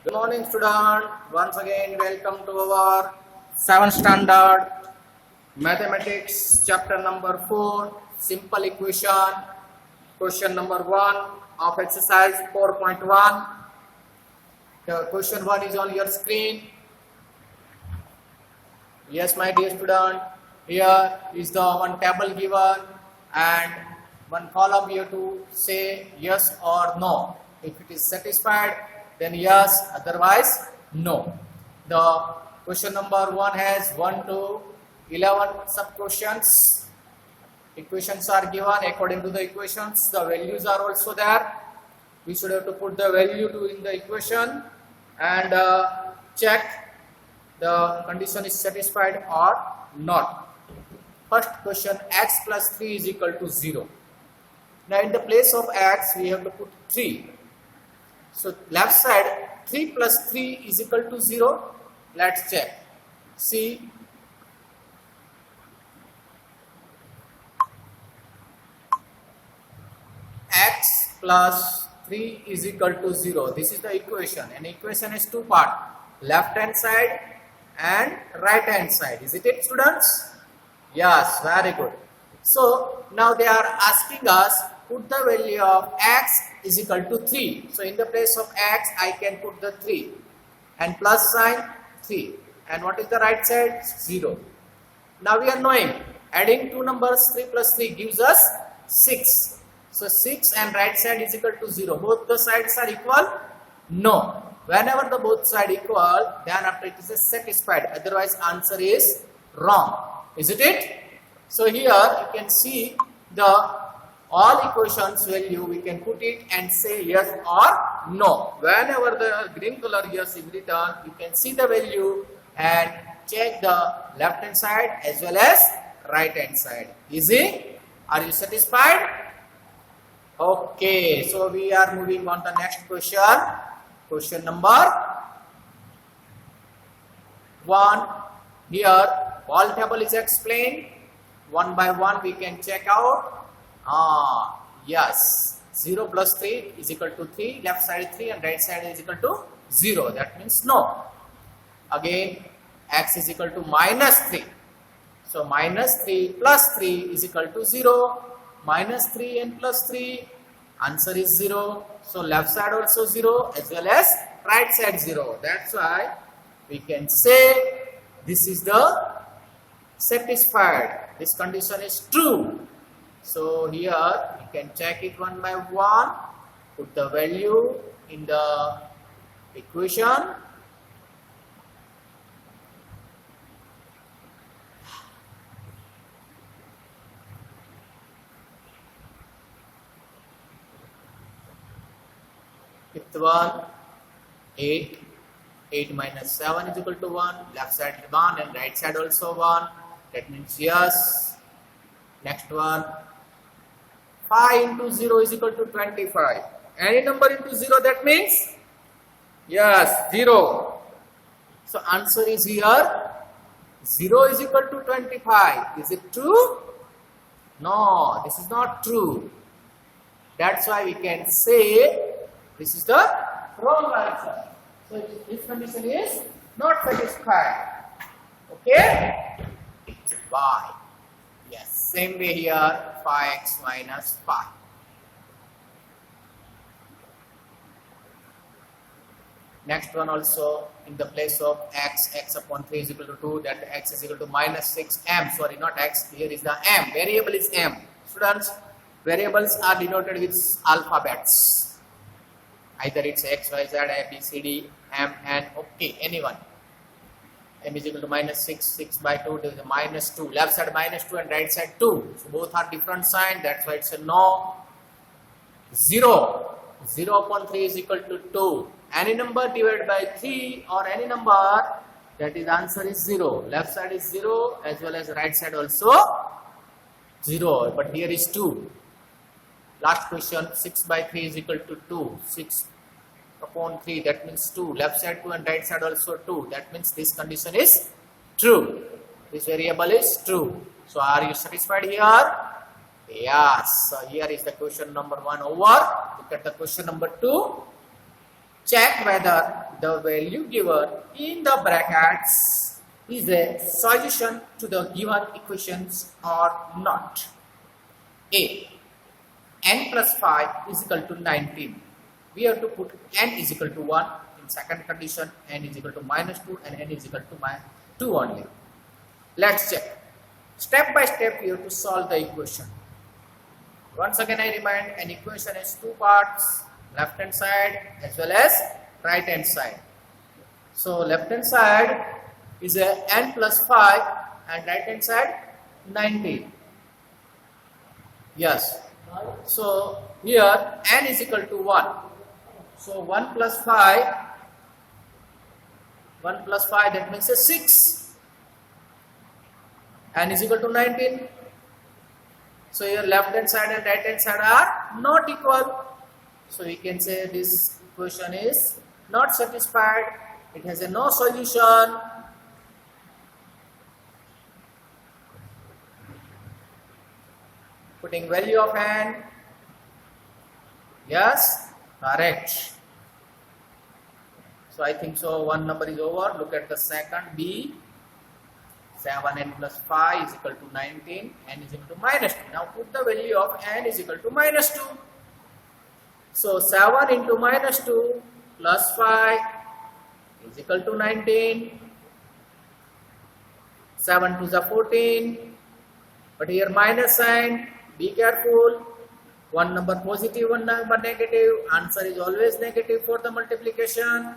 Good morning, student. Once again, welcome to our 7th standard mathematics chapter number 4, simple equation, question number 1 of exercise 4.1. The question 1 is on your screen. Yes, my dear student, here is the one table given and one column here to say yes or no. If it is satisfied, then yes, otherwise no. The question number 1 has 1 to 11 sub questions. Equations are given. According to the equations, the values are also there. We should have to put the value to in the equation and check the condition is satisfied or not. First question, x plus 3 is equal to 0. Now in the place of x we have to put 3. So left side 3 plus 3 is equal to 0. Let's check. See, x plus 3 is equal to 0. This is the equation. An equation is two parts, left hand side and right hand side. Is it, students? Yes, very good. So now they are asking us put the value of x is equal to 3. So in the place of x I can put the 3 and plus sign 3. And what is the right side? 0. Now we are knowing adding two numbers 3 plus 3 gives us 6. So 6 and right side is equal to 0. Both the sides are equal? No. Whenever the both sides equal, then after it is satisfied. Otherwise answer is wrong. Isn't it? So here you can see the all equations value, we can put it and say yes or no. Whenever the green color yes is written, you can see the value and check the left hand side as well as right hand side. Easy? Are you satisfied? Okay, so we are moving on to the next question. Question number 1. Here all table is explained. One by one we can check out. Yes, 0 plus 3 is equal to 3, left side 3 and right side is equal to 0. That means no. Again, x is equal to minus 3. So minus 3 plus 3 is equal to 0. Minus 3 and plus 3, answer is 0. So left side also 0 as well as right side 0. That's why we can say this is the satisfied. This condition is true. So here you can check it one by one. Put the value in the equation. Fifth one, 8. 8 minus 7 is equal to 1. Left side 1 and right side also 1. That means yes. Next one, 5 into 0 is equal to 25. Any number into 0, that means yes, 0. So answer is here 0 is equal to 25. Is it true? No, this is not true. That's why we can say this is the wrong answer. So this condition is not satisfied. Okay? Why? Yes, same way here, 5x minus 5. Next one also, in the place of x upon 3 is equal to 2, that x is equal to minus 6m. Sorry, not x, here is the m. Variable is m. Students, variables are denoted with alphabets. Either it's x, y, z, a, b, c, d, m, n, okay, anyone. M is equal to minus 6, 6 by 2, there is a minus 2. Left side minus 2 and right side 2. So both are different sign, that's why it's a no. 0. 0 upon 3 is equal to 2. Any number divided by 3 or any number, that is answer is 0. Left side is 0 as well as right side also 0. But here is 2. Last question, 6 by 3 is equal to 2. 6 upon 3, that means 2. Left side 2 and right side also 2. That means this condition is true. This variable is true. So are you satisfied here? Yes. So here is the question number 1 over. Look at the question number 2. Check whether the value given in the brackets is a solution to the given equations or not. A. N plus 5 is equal to 19. We have to put n is equal to 1 in second condition, n is equal to minus 2 and n is equal to 2 only. Let's check. Step by step we have to solve the equation. Once again I remind, an equation is two parts, left hand side as well as right hand side. So left hand side is a n plus 5 and right hand side 90. Yes. So here n is equal to 1. So 1 plus 5 that means a 6. N is equal to 19. So here left hand side and right hand side are not equal. So we can say this equation is not satisfied. It has a no solution. Putting value of n. Yes, correct. So I think so one number is over. Look at the second, B. 7n plus 5 is equal to 19, n is equal to minus 2. Now put the value of n is equal to minus 2. So 7 into minus 2 plus 5 is equal to 19. 7 to the 14. But here minus sign, be careful. One number positive, one number negative. Answer is always negative for the multiplication.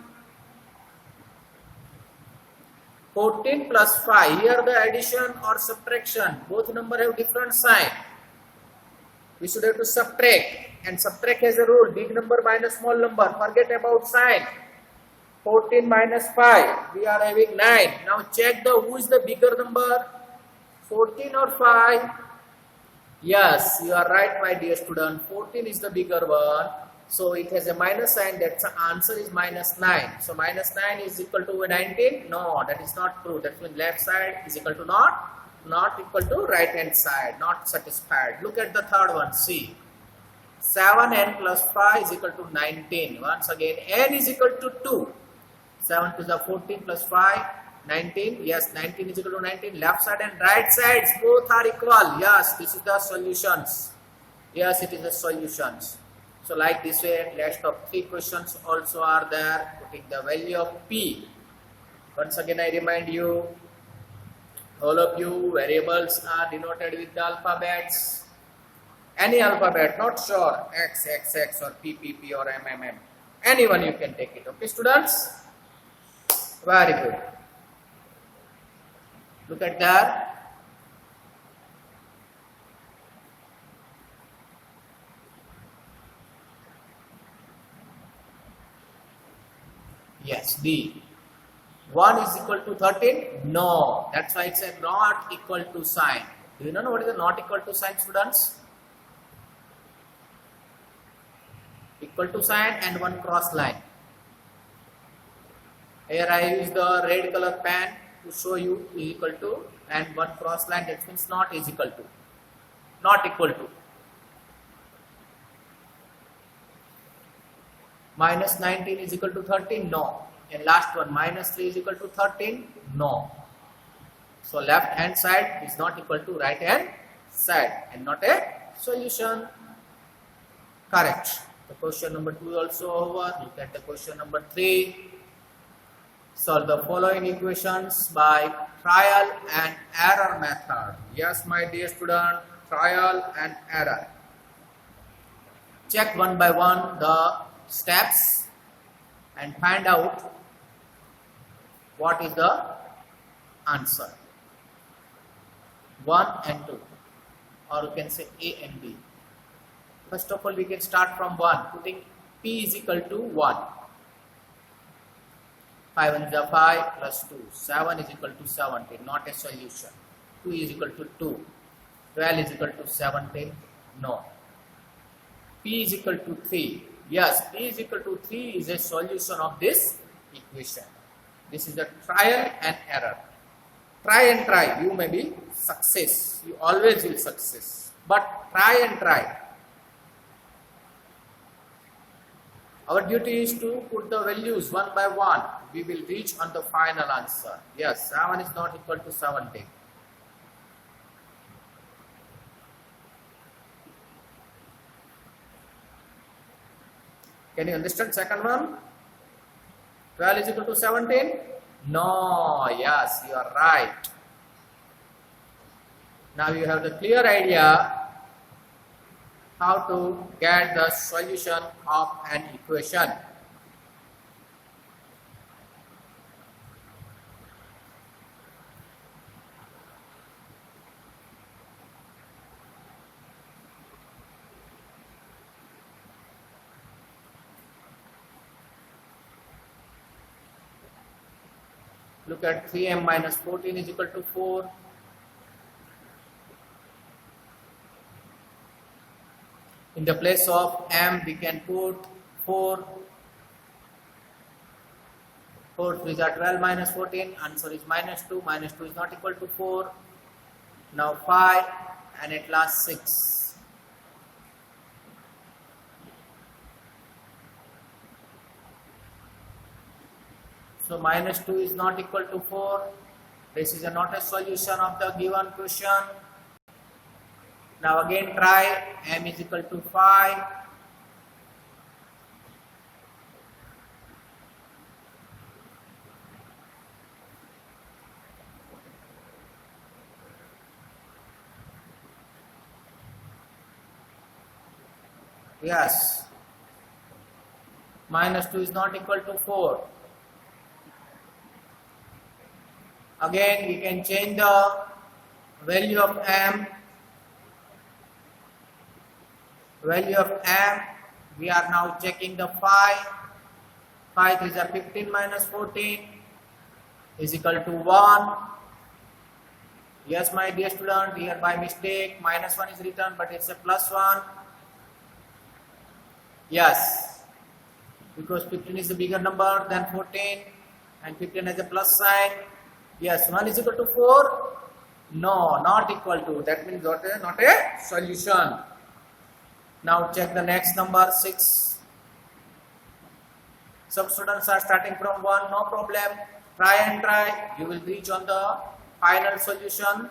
14 plus 5, here the addition or subtraction, both number have different sign. We should have to subtract, and subtract has a rule, big number minus small number, forget about sign. 14 minus 5, we are having 9. Now check who is the bigger number, 14 or 5? Yes, you are right my dear student, 14 is the bigger one. So it has a minus sign, that answer is minus 9. So minus 9 is equal to 19? No, that is not true. That means left side is equal to not equal to right hand side, not satisfied. Look at the third one, C. 7n plus 5 is equal to 19. Once again, n is equal to 2. 7 to the 14 plus 5, 19. Yes, 19 is equal to 19. Left side and right sides both are equal. Yes, this is the solutions. Yes, it is the solutions. So like this way, list of 3 questions also are there, putting the value of P. Once again I remind you, all of you, variables are denoted with the alphabets. Any alphabet, not sure, X, XX or P, PP or MMM. Anyone you can take it, okay students? Very good. Look at that. Yes, D. 1 is equal to 13? No. That's why it's a not equal to sign. Do you know what is the not equal to sign, students? Equal to sign and one cross line. Here I use the red color pen to show you is equal to, and one cross line, that means not is equal to. Not equal to. Minus 19 is equal to 13? No. And last one, minus 3 is equal to 13? No. So left hand side is not equal to right hand side and not a solution. Correct. The question number 2 also over. Look at the question number 3. Solve the following equations by trial and error method. Yes, my dear student, trial and error. Check one by one the steps and find out what is the answer. 1 and 2, or you can say A and B. First of all, we can start from 1, putting P is equal to 1. 5 and 5 plus 2. 7 is equal to 17, not a solution. 2 is equal to 2. 12 is equal to 17, no. P is equal to 3. Yes, P is equal to 3 is a solution of this equation. This is the trial and error. Try and try. You may be success. You always will success. But try and try. Our duty is to put the values one by one. We will reach on the final answer. Yes, 7 is not equal to 17. Can you understand second one? 12 is equal to 17? No, yes, you are right. Now you have the clear idea how to get the solution of an equation. Look at 3m minus 14 is equal to 4. In the place of m, we can put 4. 4 3s are 12 minus 14. Answer is minus 2. Minus 2 is not equal to 4. Now 5 and at last 6. So minus 2 is not equal to 4. This is not a solution of the given question. Now again try. M is equal to 5. Yes. Minus 2 is not equal to 4. Again we can change the value of m. Value of m, we are now checking the 5. 5 is a 15 minus 14 is equal to 1. Yes, my dear student, here by mistake minus 1 is written, but it's a plus 1. Yes, because 15 is a bigger number than 14 and 15 has a plus sign. Yes, 1 is equal to 4. No, not equal to. That means not a solution. Now check the next number 6. Some students are starting from 1, no problem. Try and try. You will reach on the final solution.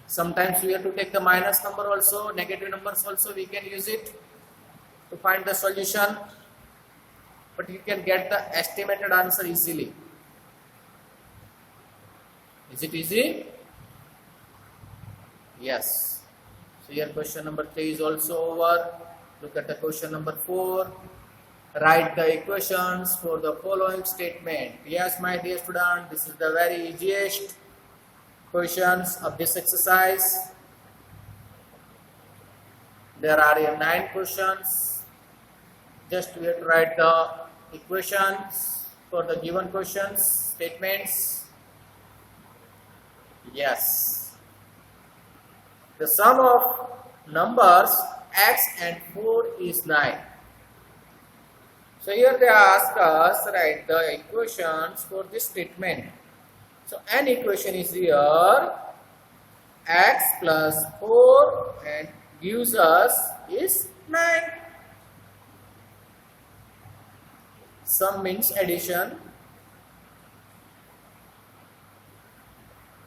Sometimes we have to take the minus number also, negative numbers also, we can use it to find the solution. But you can get the estimated answer easily. Is it easy? Yes. So here question number 3 is also over. Look at the question number 4. Write the equations for the following statement. Yes, my dear student, this is the very easiest questions of this exercise. There are 9 questions. Just we have to write the equations for the given questions, statements. Yes. The sum of numbers x and 4 is 9. So here they ask us write the equations for this statement. So an equation is here x plus 4 and gives us is 9. Sum means addition.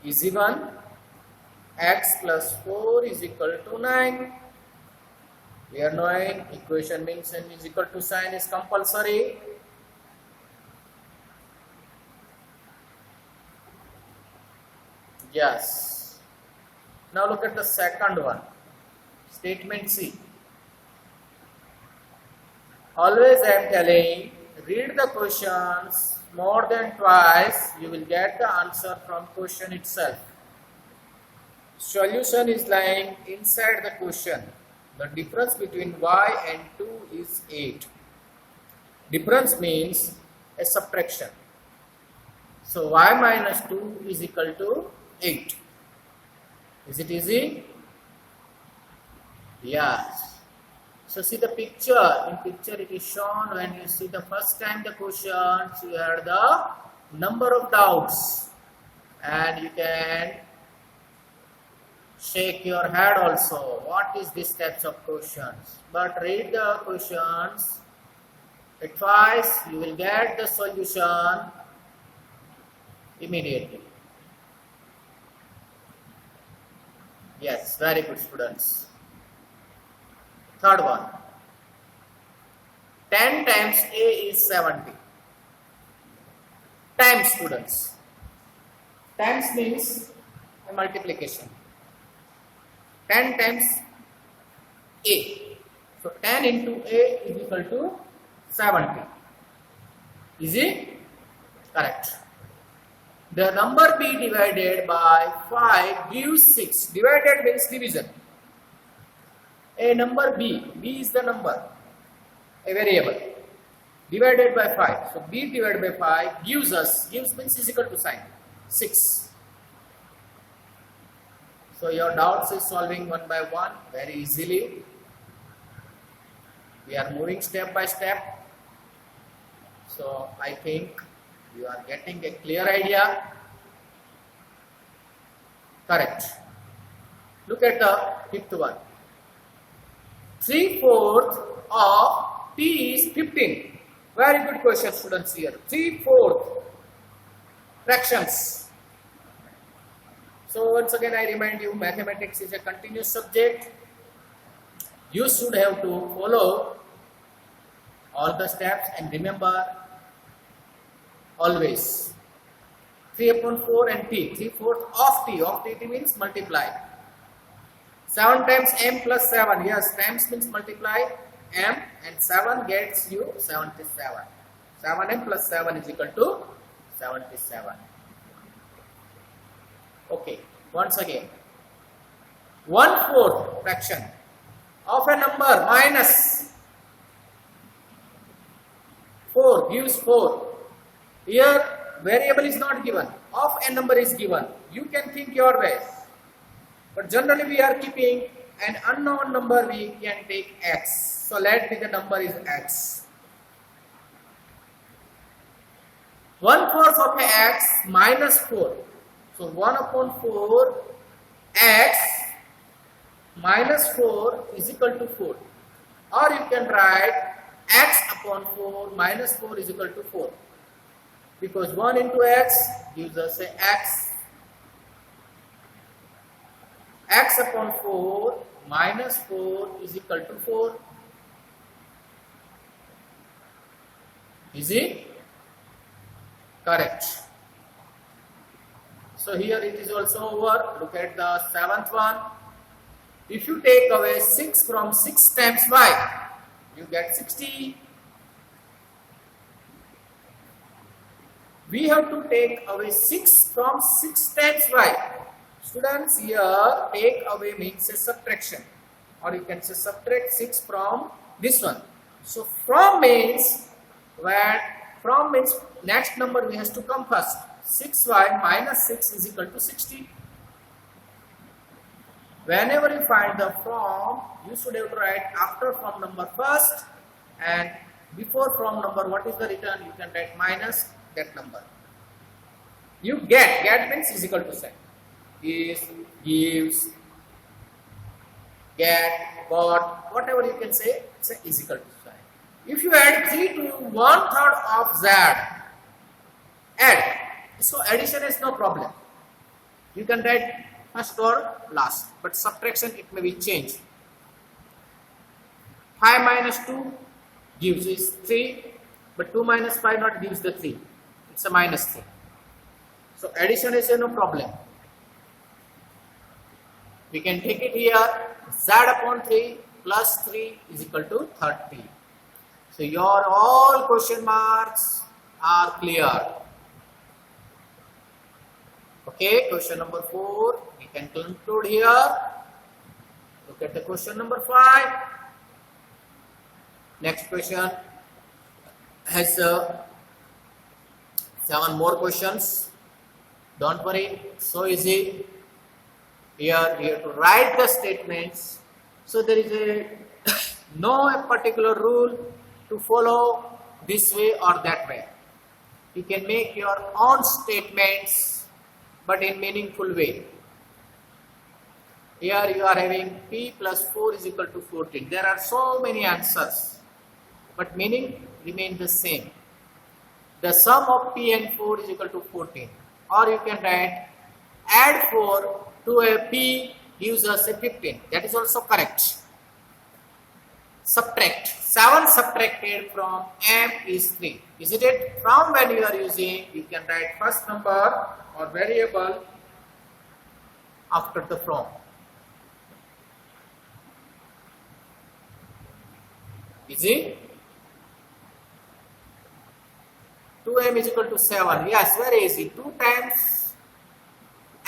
Easy one. X plus 4 is equal to 9. We are knowing equation means n is equal to sign is compulsory. Yes. Now look at the second one. Statement C. Always I am telling, read the questions more than twice. You will get the answer from question itself. Solution is lying inside the question. The difference between y and 2 is 8. Difference means a subtraction. So y minus 2 is equal to 8. Is it easy? Yes. So see the picture. In picture it is shown when you see the first time the questions, you have the number of doubts and you can shake your head also. What is this types of questions? But read the questions twice. You will get the solution immediately. Yes, very good students. Third one. 10 times A is 70. Times, students. Times means a multiplication. 10 times A. So 10 into A is equal to 70. Is it correct? The number B divided by 5 gives 6. Divided means division. A number B. B is the number. A variable. Divided by 5. So B divided by 5 gives us. Gives means is equal to sign. 6. So your doubts is solving one by one very easily. We are moving step by step. So I think you are getting a clear idea. Correct. Look at the fifth one. 3/4 of T is 15. Very good question, students here. 3/4 fractions. So once again I remind you, mathematics is a continuous subject. You should have to follow all the steps and remember always 3/4 and T. 3/4 of T. Of T means multiply. 7 times M plus 7. Yes, times means multiply M, and 7 gets you 77. 7M plus 7 is equal to 77. Okay, once again. 1/4 fraction of a number minus 4 gives 4. Here variable is not given. Of a number is given. You can think your way. But generally we are keeping an unknown number, we can take x. So let me the number is x. 1/4 of x minus 4. So 1/4 x minus 4 is equal to 4. Or you can write x upon 4 minus 4 is equal to 4. Because 1 into x gives us a x. X upon 4 minus 4 is equal to 4. Is it correct? So here it is also over. Look at the 7th one. If you take away 6 from 6 times y, you get 60. We have to take away 6 from 6 times y. Students, here take away means a subtraction, or you can say subtract 6 from this one. So from means next number we has to come first. 6y minus 6 is equal to 60. Whenever you find the from, you should have to write after from number first, and before from number what is the return, you can write minus that number. You get means is equal to sign. Is, gives, get, got, whatever you can say, it's is equal to sign. If you add 3 to 1/3 of z, add. So addition is no problem. You can write first or last, but subtraction it may be changed. 5 minus 2 gives is 3, but 2 minus 5 not gives the 3. It's a minus 3. So addition is no problem. We can take it here, z upon 3 plus 3 is equal to 30. So your all question marks are clear. Okay, question number 4, we can conclude here. Look at the question number 5. Next question has 7 more questions. Don't worry, so easy. Here we have to write the statements. So there is no particular rule to follow this way or that way. You can make your own statements, but in meaningful way. Here you are having P plus 4 is equal to 14. There are so many answers, but meaning remain the same. The sum of P and 4 is equal to 14. Or you can write add 4 to a P gives us a 15. That is also correct. Subtract. 7 subtracted from M is 3. Isn't it? From when you are using, you can write first number or variable after the from. Easy? 2m is equal to 7. Yes, very easy. 2 times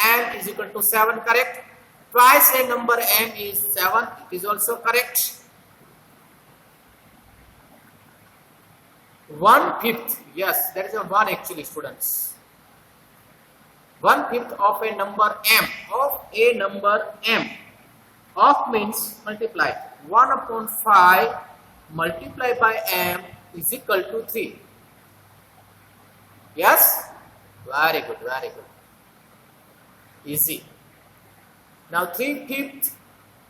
m is equal to 7, correct? Twice a number m is 7. It is also correct. 1/5. Yes, that is a 1 actually, students. 1/5 of a number m. Of a number m. Of means multiply. 1 upon 5 multiply by m is equal to 3. Yes? Very good, very good. Easy. Now 3/5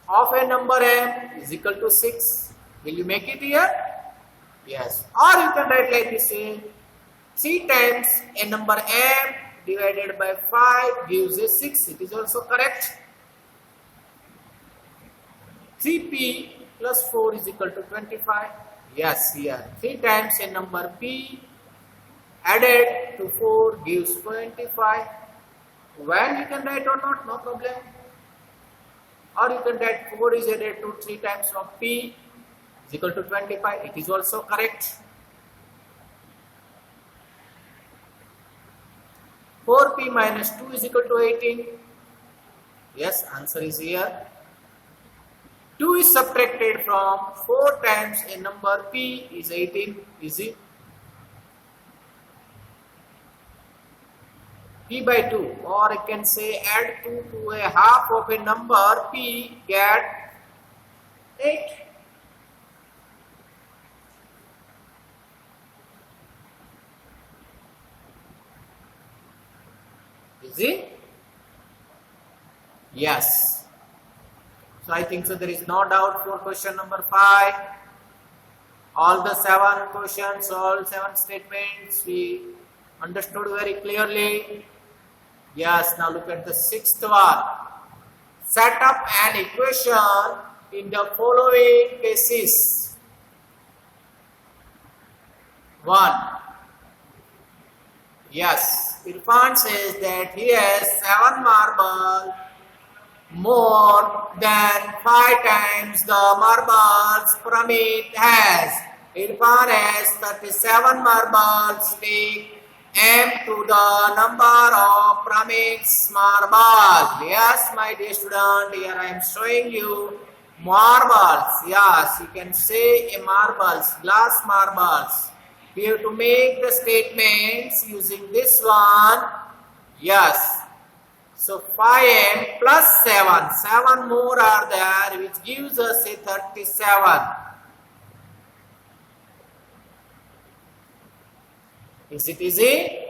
of a number m is equal to 6. Will you make it here? Yes. Or you can write like this: 3 times a number m divided by 5 gives a 6. It is also correct. 3p plus 4 is equal to 25. Yes, here 3 times a number p added to 4 gives 25. When you can write or not, no problem. Or you can write 4 is added to 3 times of p is equal to 25. It is also correct. 4p minus 2 is equal to 18. Yes, answer is here. 2 is subtracted from 4 times a number p is 18. Easy. P by 2, or I can say add 2 to a half of a number p, get 8. Easy? Yes. So I think so there is no doubt for question number 5. All the 7 questions, all 7 statements we understood very clearly. Yes, now look at the 6th one. Set up an equation in the following cases. 1. Yes, Irfan says that he has 7 marbles more than 5 times the marbles Pramit has. Irfan has 37 marbles. Take m to the number of Pramit's marbles. Yes, my dear student, here I am showing you marbles. Yes, you can say a marbles, glass marbles. We have to make the statements using this one. Yes. So 5m plus 7. 7 more are there, which gives us a 37. Is it easy?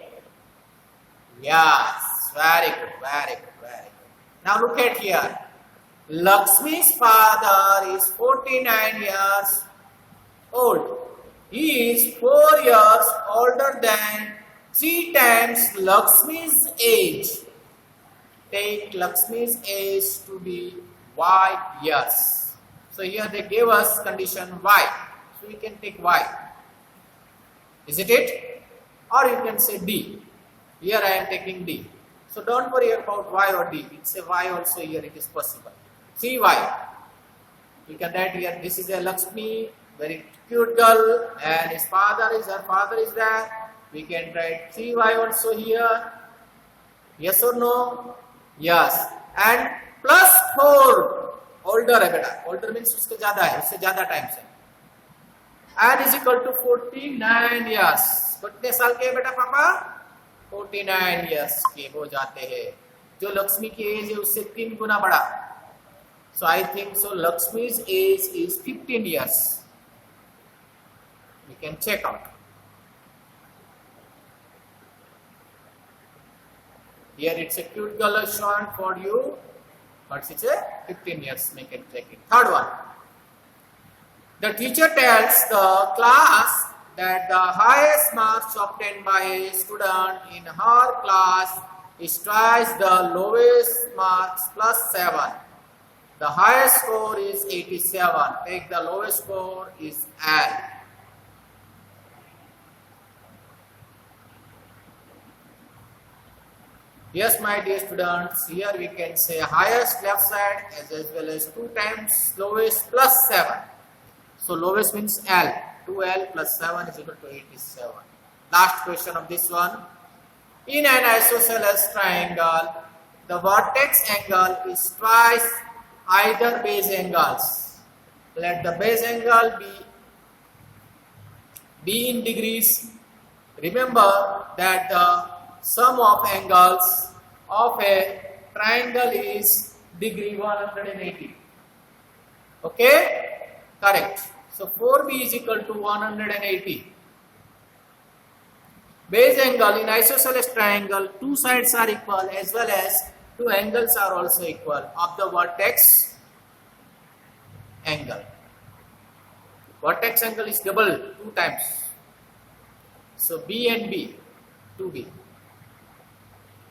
Yes. Very good, very good, very good. Now look at here. Lakshmi's father is 49 years old. He is 4 years older than 3 times Lakshmi's age. Take Lakshmi's age to be y years. So here they gave us condition y. So we can take y. Isn't it? Or you can say d. Here I am taking d. So don't worry about y or d. It's a y also here, it is possible. 3y. You can write here, this is a Lakshmi, very cute girl, and his father is, her father is there. We can write 3y also here. Yes or no? Yes. And plus 4. Older है बेटा. Older means उससे ज़्यादा है, उससे ज़्यादा time से. And is equal to 49 years. कितने साल के है बेटा पापा? 49 years के हो जाते हैं. जो लक्ष्मी की एज है उससे 3 गुना बड़ा. So I think so Lakshmi's age is 15 years. We can check out. Here it's a cute girl shown for you. but it's a 15 years, make it take it. Third one. The teacher tells the class that the highest marks obtained by a student in her class is twice the lowest marks plus 7. The highest score is 87. Take the lowest score is L. Yes, my dear students, here we can say highest left side as well as 2 times lowest plus 7. So lowest means L. 2L plus 7 is equal to 87. Last question of this one. In an isosceles triangle, the vertex angle is twice either base angles. Let the base angle be in degrees. Remember that the sum of angles of a triangle is degree 180. Okay? Correct. So 4b is equal to 180. Base angle in isosceles triangle, 2 sides are equal as well as 2 angles are also equal of the vertex angle. Vertex angle is double 2 times. So B and B, 2B.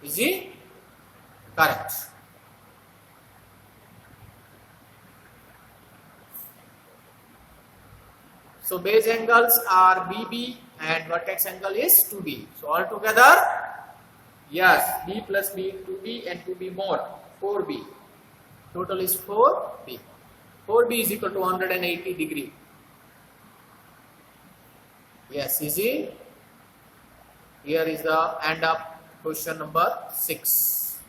Is it correct? So base angles are BB and vertex angle is 2B. So altogether, yes, B plus B, 2B and 2B more, 4B. Total is 4B. 4B is equal to 180 degree. Yes, easy. Here is the end of question number 6.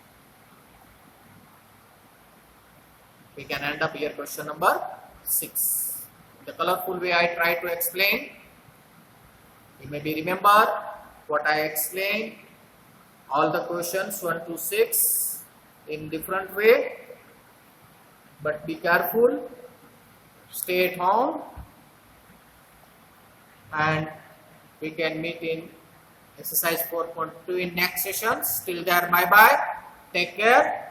We can end up here question number 6. The colorful way I try to explain. You maybe remember what I explained. All the questions 1 to 6 in different way. But be careful. Stay at home. And we can meet in exercise 4.2 in next sessions. Till there, bye bye. Take care.